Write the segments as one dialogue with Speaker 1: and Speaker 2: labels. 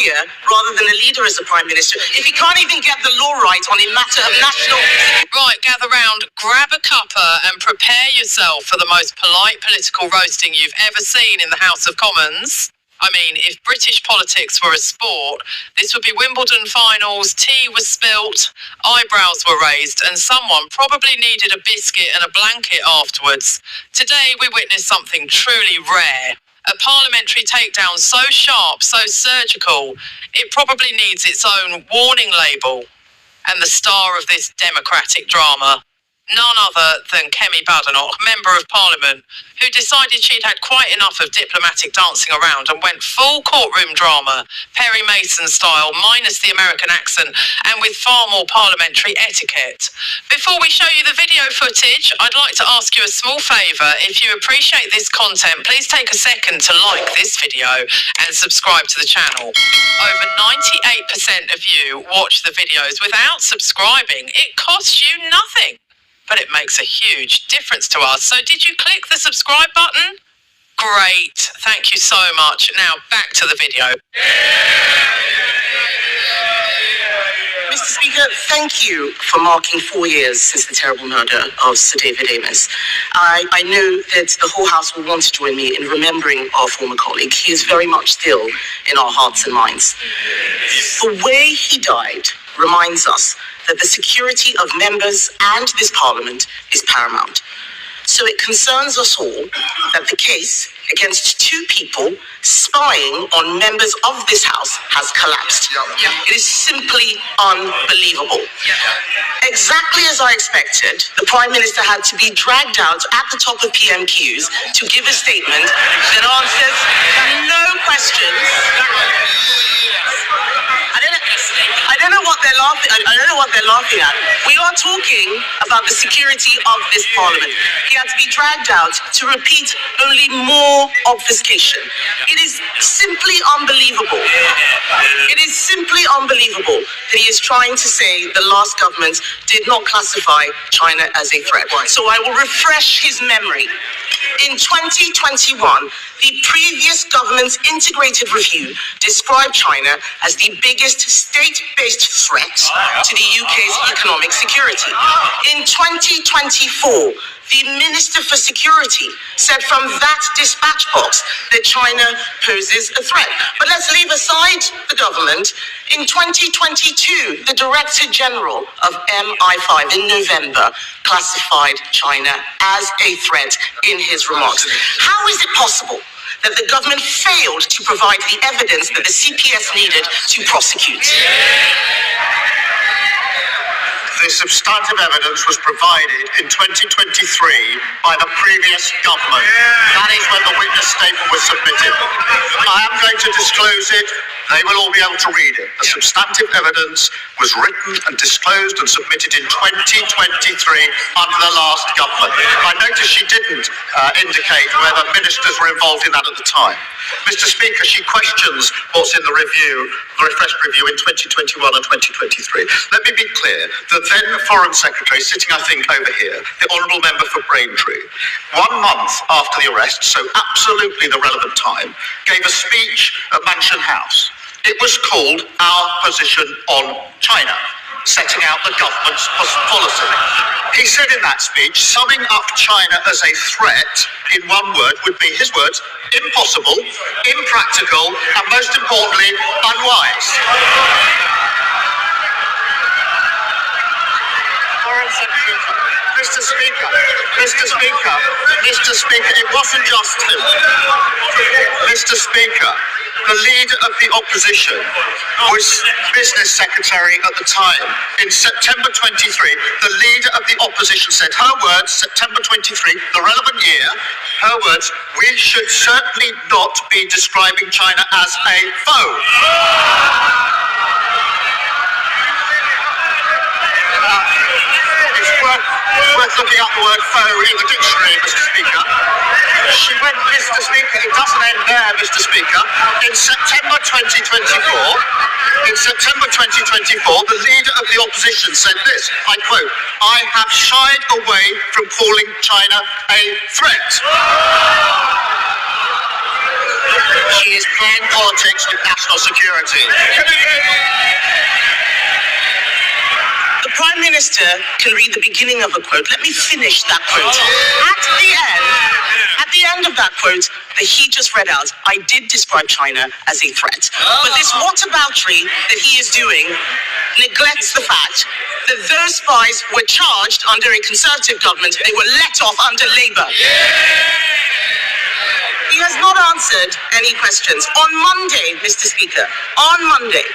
Speaker 1: lawyer rather than a leader as a prime minister if he can't even get the law right on a matter of national...
Speaker 2: Right, gather round, grab a cuppa and prepare yourself for the most polite political roasting you've ever seen in the House of Commons. I mean, if British politics were a sport, this would be Wimbledon finals, tea was spilt, eyebrows were raised, and someone probably needed a biscuit and a blanket afterwards. Today we witnessed something truly rare. A parliamentary takedown so sharp, so surgical, it probably needs its own warning label. And the star of this democratic drama, none other than Kemi Badenoch, Member of Parliament, who decided she'd had quite enough of diplomatic dancing around and went full courtroom drama, Perry Mason style, minus the American accent, and with far more parliamentary etiquette. Before we show you the video footage, I'd like to ask you a small favour. If you appreciate this content, please take a second to like this video and subscribe to the channel. Over 98% of you watch the videos without subscribing. It costs you nothing, but it makes a huge difference to us. So did you click the subscribe button? Great, thank you so much. Now back to the video.
Speaker 1: Mr. Speaker, thank you for marking 4 years since the terrible murder of Sir David Amess. I know that the whole House will want to join me in remembering our former colleague. He is very much still in our hearts and minds. The way he died reminds us that the security of members and this Parliament is paramount. So it concerns us all that the case against two people spying on members of this House has collapsed. It is simply unbelievable. Exactly as I expected, the Prime Minister had to be dragged out at the top of PMQs to give a statement that answers no questions. I don't know what they're laughing. I don't know what they're laughing at. We are talking about the security of this Parliament. He had to be dragged out to repeat only more obfuscation. It is simply unbelievable. It is simply unbelievable that he is trying to say the last government did not classify China as a threat. So I will refresh his memory. In 2021, the previous government's integrated review described China as the biggest state-based threat to the UK's economic security. In 2024, the Minister for Security said from that dispatch box that China poses a threat. But let's leave aside the government. In 2022, the Director General of MI5 in November classified China as a threat in his remarks. How is it possible that the government failed to provide the evidence that the CPS needed to prosecute?
Speaker 3: The substantive evidence was provided in 2023 by the previous government. That is when the witness statement was submitted. I am going to disclose it. They will all be able to read it. The substantive evidence was written and disclosed and submitted in 2023 under the last government. I noticed she didn't indicate whether ministers were involved in that at the time. Mr. Speaker, she questions what's in the review, the refreshed review in 2021 and 2023. Let me be clear. The then Foreign Secretary, sitting I think over here, the Honourable Member for Braintree, 1 month after the arrest, so absolutely the relevant time, gave a speech at Mansion House. It was called Our Position on China, setting out the government's policy. He said in that speech, summing up China as a threat in one word would be, his words, impossible, impractical, and most importantly, unwise. Mr. Speaker, it wasn't just him. Mr. Speaker, the leader of the opposition was business secretary at the time. In September 23, the leader of the opposition said, her words, September 23, the relevant year, her words, we should certainly not be describing China as a foe. It's worth looking up the word foe in the dictionary, Mr. Speaker. She went, Mr. Speaker, it doesn't end there, Mr. Speaker. In September 2024, the leader of the opposition said this, I quote, I have shied away from calling China a threat. She is playing politics with national security.
Speaker 1: The Prime Minister can read the beginning of a quote. Let me finish that quote. At the end of that quote that he just read out, I did describe China as a threat. But this whataboutery that he is doing neglects the fact that those spies were charged under a Conservative government. They were let off under Labour. He has not answered any questions. On Monday, Mr. Speaker, on Monday,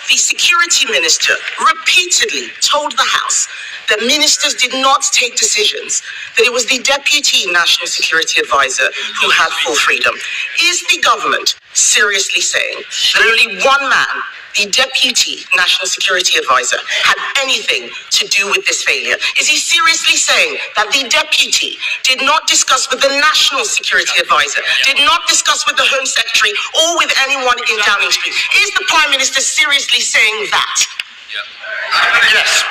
Speaker 1: the Security Minister repeatedly told the House that ministers did not take decisions, that it was the Deputy National Security Advisor who had full freedom. Is the government seriously saying that only one man, the Deputy National Security Advisor, had anything to do with this failure? Is he seriously saying that the Deputy did not discuss with the National Security Advisor, did not discuss with the Home Secretary or with anyone in Downing Street? Is the Prime Minister seriously saying that?
Speaker 3: Yes.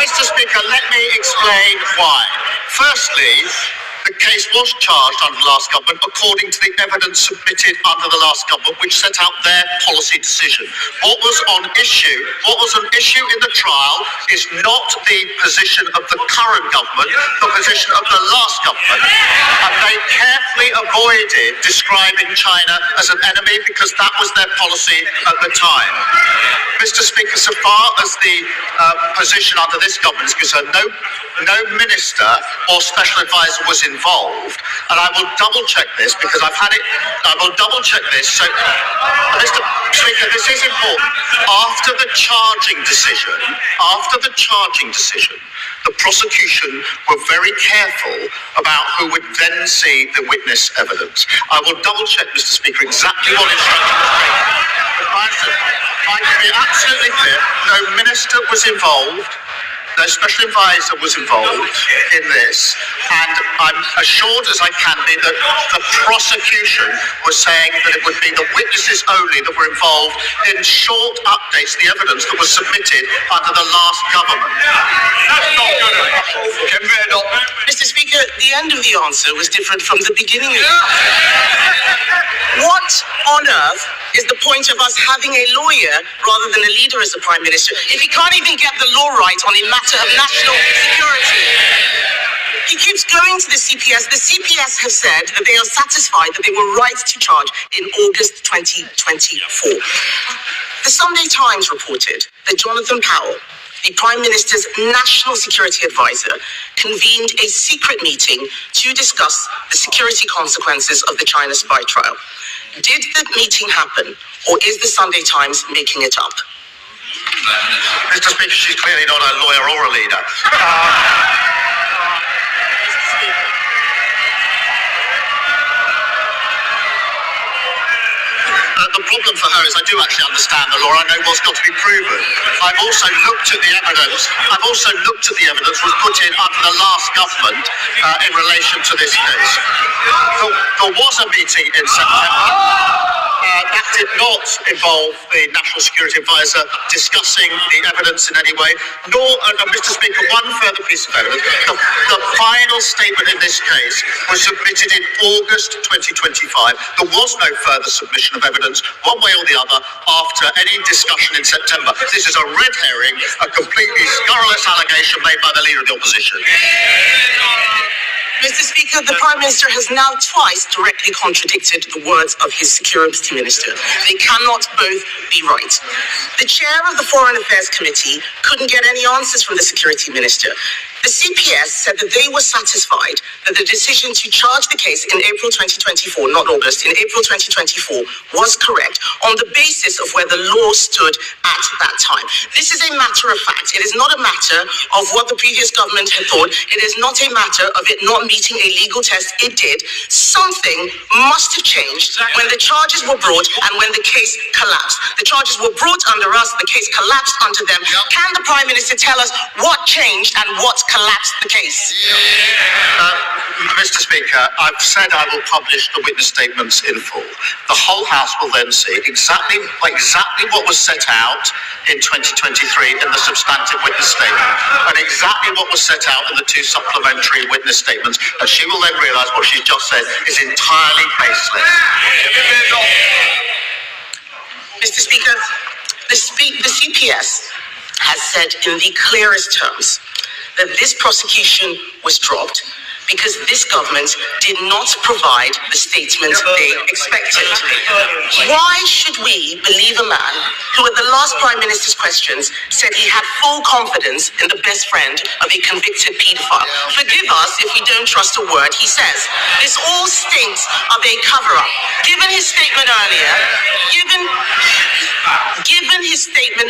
Speaker 3: Mr. Speaker, let me explain why. Firstly, the case was charged under the last government according to the evidence submitted under the last government, which set out their policy decision. What was an issue in the trial is not the position of the current government, the position of the last government. And they carefully avoided describing China as an enemy because that was their policy at the time. Mr. Speaker, so far as the position under this government is concerned, no minister or special advisor was involved, and I will double check this because I've had it. I will double check this. So, Mr. Speaker, this is important. After the charging decision, the prosecution were very careful about who would then see the witness evidence. I will double check, Mr. Speaker, exactly what instructions were given. I can be absolutely clear. No minister was involved. No special advisor was involved in this, and I'm assured as I can be that the prosecution was saying that it would be the witnesses only that were involved in short updates, the evidence that was submitted under the last government. That's not good enough. Kemi Badenoch.
Speaker 1: Mr. Speaker, the end of the answer was different from the beginning of the answer. What on earth is the point of us having a lawyer rather than a leader as a Prime Minister if he can't even get the law right on a matter of national security? He keeps going to the CPS. The CPS have said that they are satisfied that they were right to charge in August 2024. The Sunday Times reported that Jonathan Powell, the Prime Minister's National Security Advisor, convened a secret meeting to discuss the security consequences of the China spy trial. Did the meeting happen, or is the Sunday Times making it up?
Speaker 3: Mr. Speaker, she's clearly not a lawyer or a leader. The problem for her is I do actually understand the law. I know what's got to be proven. I've also looked at the evidence. Was put in under the last government in relation to this case. There was a meeting in September. That did not involve the National Security Advisor discussing the evidence in any way, nor, Mr. Speaker, one further piece of evidence. The final statement in this case was submitted in August 2025. There was no further submission of evidence, one way or the other, after any discussion in September. This is a red herring, a completely scurrilous allegation made by the Leader of the Opposition.
Speaker 1: Mr. Speaker, the Prime Minister has now twice directly contradicted the words of his Security Minister. They cannot both be right. The chair of the Foreign Affairs Committee couldn't get any answers from the Security Minister. The CPS said that they were satisfied that the decision to charge the case in April 2024, not August, in April 2024 was correct on the basis of where the law stood at that time. This is a matter of fact. It is not a matter of what the previous government had thought. It is not a matter of it not meeting a legal test. It did. Something must have changed when the charges were brought and when the case collapsed. The charges were brought under us, the case collapsed under them. Can the Prime Minister tell us what changed and what collapsed? collapsed the case.
Speaker 3: Mr. Speaker, I've said I will publish the witness statements in full. The whole House will then see exactly what was set out in 2023 in the substantive witness statement and exactly what was set out in the two supplementary witness statements, and she will then realise what she's just said is entirely baseless.
Speaker 1: Mr. Speaker, the CPS has said in the clearest terms that this prosecution was dropped because this government did not provide the statement they expected. Why should we believe a man who at the last Prime Minister's questions said he had full confidence in the best friend of a convicted paedophile? Forgive us if we don't trust a word he says. This all stinks of a cover-up. Given his statement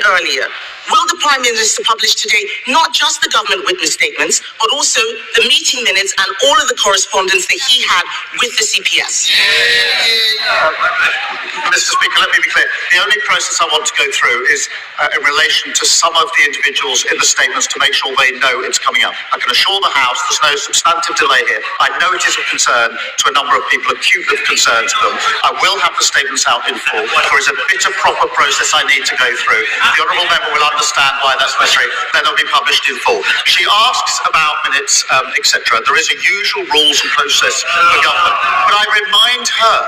Speaker 1: earlier, will the Prime Minister publish today not just the government witness statements, but also the meeting minutes and all of the correspondence that he had with the CPS?
Speaker 3: Mr. Speaker, let me be clear. The only process I want to go through is in relation to some of the individuals in the statements to make sure they know it's coming up. I can assure the House there's no substantive delay here. I know it is of concern to a number of people, acute of concern to them. I will have the statements out in full. There is a bit of proper process I need to go through. The honourable member will understand why that's necessary. Then they'll be published in full. She asks about minutes, etc. There is a usual rules and process for government. But I remind her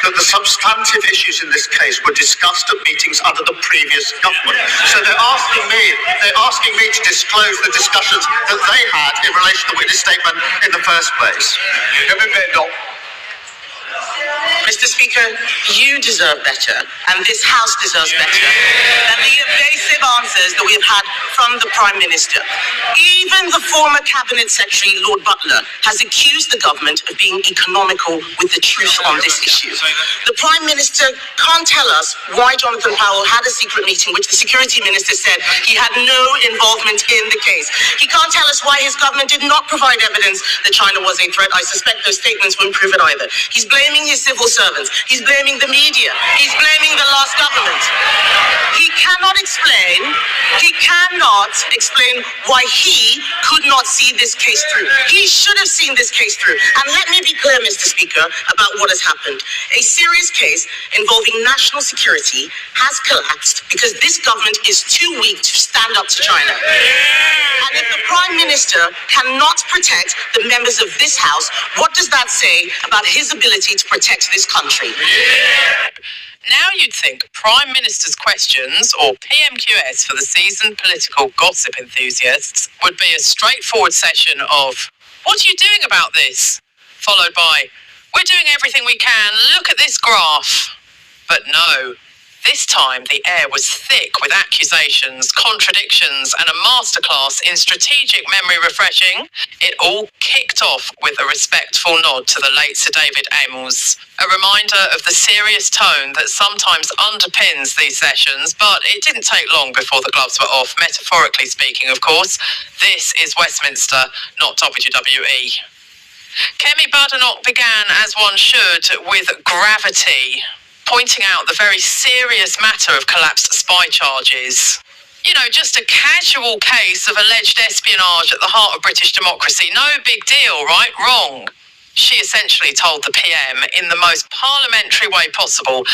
Speaker 3: that the substantive issues in this case were discussed at meetings under the previous government. So they're asking me to disclose the discussions that they had in relation to the witness statement in the first place. Kemi Badenoch.
Speaker 1: Mr. Speaker, you deserve better, and this House deserves better than the evasive answers that we have had from the Prime Minister. Even the former Cabinet Secretary, Lord Butler, has accused the government of being economical with the truth on this issue. The Prime Minister can't tell us why Jonathan Powell had a secret meeting, which the Security Minister said he had no involvement in the case. He can't tell us why his government did not provide evidence that China was a threat. I suspect those statements won't prove it either. He's blaming his civil servants. He's blaming the media. He's blaming the last government. He cannot explain why he could not see this case through. He should have seen this case through. And let me be clear, Mr. Speaker, about what has happened. A serious case involving national security has collapsed because this government is too weak to stand up to China. And if the Prime Minister cannot protect the members of this House, what does that say about his ability to protect this country?
Speaker 2: Now you'd think Prime Minister's questions, or PMQS for the seasoned political gossip enthusiasts, would be a straightforward session of, "What are you doing about this?" followed by, "We're doing everything we can, look at this graph." But no. This time, the air was thick with accusations, contradictions, and a masterclass in strategic memory refreshing. It all kicked off with a respectful nod to the late Sir David Amels, a reminder of the serious tone that sometimes underpins these sessions, but it didn't take long before the gloves were off, metaphorically speaking, of course. This is Westminster, not WWE. Kemi Badenoch began, as one should, with gravity, pointing out the very serious matter of collapsed spy charges. You know, just a casual case of alleged espionage at the heart of British democracy. No big deal, right? Wrong. She essentially told the PM in the most parliamentary way possible,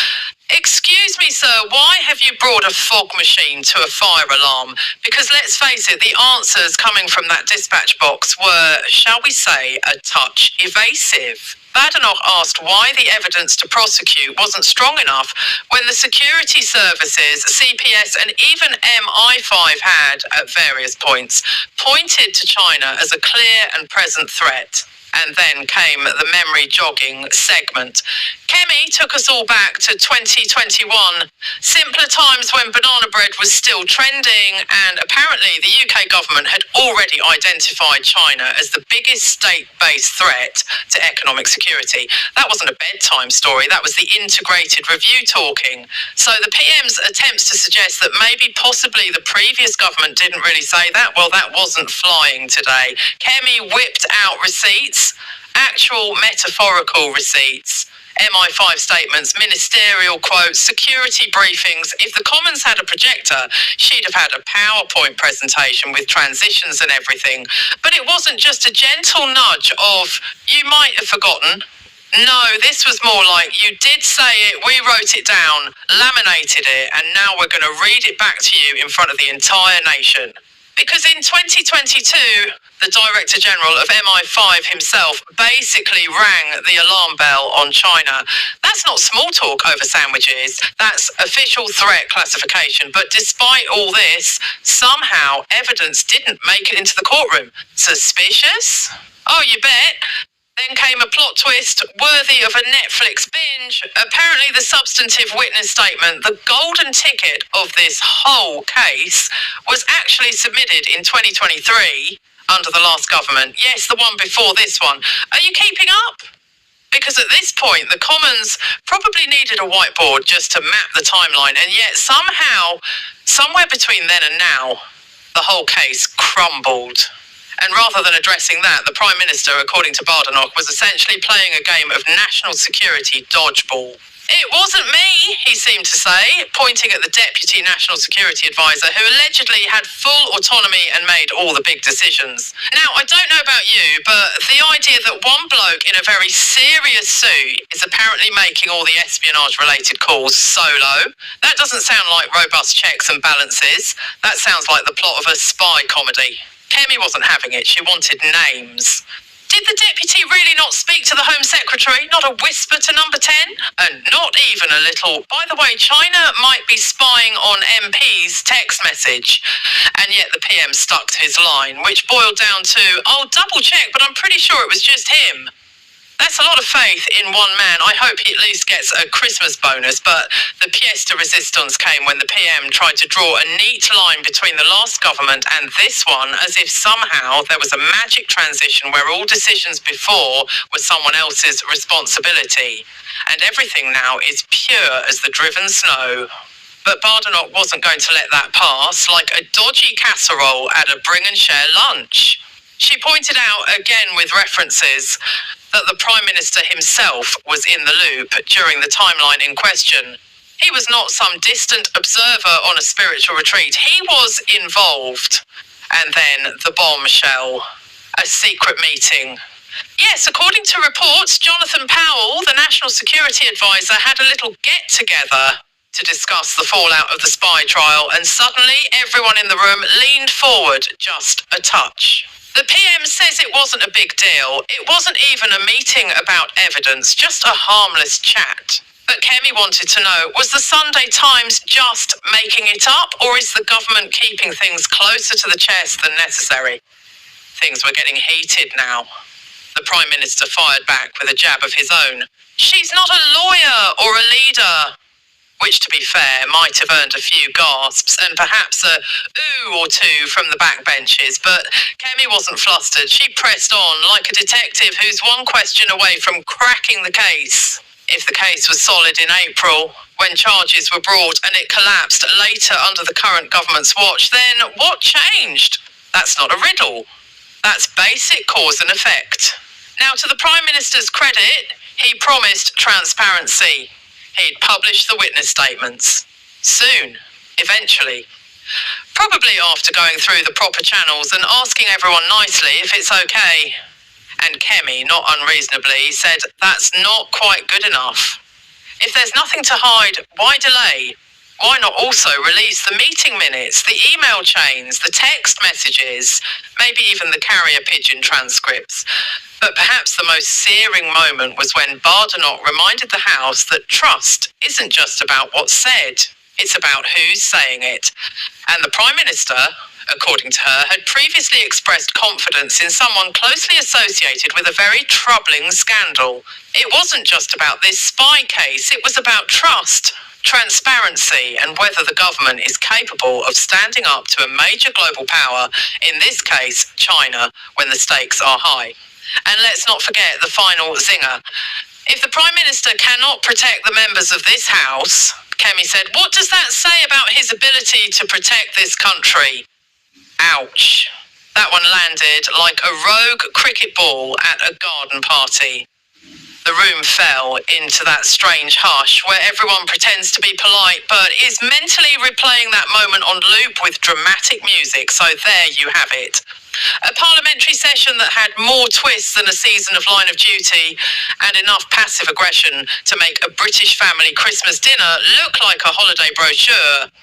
Speaker 2: "Excuse me, sir, why have you brought a fog machine to a fire alarm?" Because let's face it, the answers coming from that dispatch box were, shall we say, a touch evasive. Badenoch asked why the evidence to prosecute wasn't strong enough when the security services, CPS and even MI5 had, at various points, pointed to China as a clear and present threat. And then came the memory jogging segment. Kemi took us all back to 2021, simpler times when banana bread was still trending, and apparently the UK government had already identified China as the biggest state-based threat to economic security. That wasn't a bedtime story, that was the integrated review talking. So the PM's attempts to suggest that maybe possibly the previous government didn't really say that, well, that wasn't flying today. Kemi whipped out receipts, actual metaphorical receipts. MI5 statements, ministerial quotes, security briefings. If the Commons had a projector, she'd have had a PowerPoint presentation with transitions and everything. But it wasn't just a gentle nudge of, you might have forgotten. No, this was more like, you did say it, we wrote it down, laminated it, and now we're going to read it back to you in front of the entire nation. Because in 2022, the Director General of MI5 himself basically rang the alarm bell on China. That's not small talk over sandwiches, that's official threat classification. But despite all this, somehow evidence didn't make it into the courtroom. Suspicious? Oh, you bet. Then came a plot twist worthy of a Netflix binge. Apparently the substantive witness statement, the golden ticket of this whole case, was actually submitted in 2023 under the last government. Yes, the one before this one. Are you keeping up? Because at this point, the Commons probably needed a whiteboard just to map the timeline, and yet somehow, somewhere between then and now, the whole case crumbled. And rather than addressing that, the Prime Minister, according to Badenoch, was essentially playing a game of national security dodgeball. It wasn't me, he seemed to say, pointing at the Deputy National Security Advisor, who allegedly had full autonomy and made all the big decisions. Now, I don't know about you, but the idea that one bloke in a very serious suit is apparently making all the espionage-related calls solo, that doesn't sound like robust checks and balances. That sounds like the plot of a spy comedy. Kemi wasn't having it. She wanted names. Did the deputy really not speak to the Home Secretary? Not a whisper to number 10? And not even a little, by the way, China might be spying on MP's text message. And yet the PM stuck to his line, which boiled down to, oh, double check, but I'm pretty sure it was just him. That's a lot of faith in one man. I hope he at least gets a Christmas bonus, but the pièce de résistance came when the PM tried to draw a neat line between the last government and this one, as if somehow there was a magic transition where all decisions before were someone else's responsibility. And everything now is pure as the driven snow. But Badenoch wasn't going to let that pass, like a dodgy casserole at a bring and share lunch. She pointed out, again with references, that the Prime Minister himself was in the loop during the timeline in question. He was not some distant observer on a spiritual retreat. He was involved. And then the bombshell, a secret meeting. Yes, according to reports, Jonathan Powell, the National Security Advisor, had a little get-together to discuss the fallout of the spy trial, and suddenly everyone in the room leaned forward just a touch. The PM says it wasn't a big deal. It wasn't even a meeting about evidence, just a harmless chat. But Kemi wanted to know, was the Sunday Times just making it up, or is the government keeping things closer to the chest than necessary? Things were getting heated now. The Prime Minister fired back with a jab of his own. She's not a lawyer or a leader. Which, to be fair, might have earned a few gasps and perhaps a ooh or two from the backbenches, but Kemi wasn't flustered. She pressed on like a detective who's one question away from cracking the case. If the case was solid in April, when charges were brought and it collapsed later under the current government's watch, then what changed? That's not a riddle. That's basic cause and effect. Now, to the Prime Minister's credit, he promised transparency. He'd publish the witness statements. Soon. Eventually. Probably after going through the proper channels and asking everyone nicely if it's okay. And Kemi, not unreasonably, said that's not quite good enough. If there's nothing to hide, why delay? Why not also release the meeting minutes, the email chains, the text messages, maybe even the carrier pigeon transcripts? But perhaps the most searing moment was when Badenoch reminded the House that trust isn't just about what's said, it's about who's saying it. And the Prime Minister, according to her, had previously expressed confidence in someone closely associated with a very troubling scandal. It wasn't just about this spy case, it was about trust, transparency, and whether the government is capable of standing up to a major global power, in this case, China, when the stakes are high. And let's not forget the final zinger. If the Prime Minister cannot protect the members of this House, Kemi said, what does that say about his ability to protect this country? Ouch. That one landed like a rogue cricket ball at a garden party. The room fell into that strange hush where everyone pretends to be polite but is mentally replaying that moment on loop with dramatic music. So there you have it. A parliamentary session that had more twists than a season of Line of Duty and enough passive aggression to make a British family Christmas dinner look like a holiday brochure.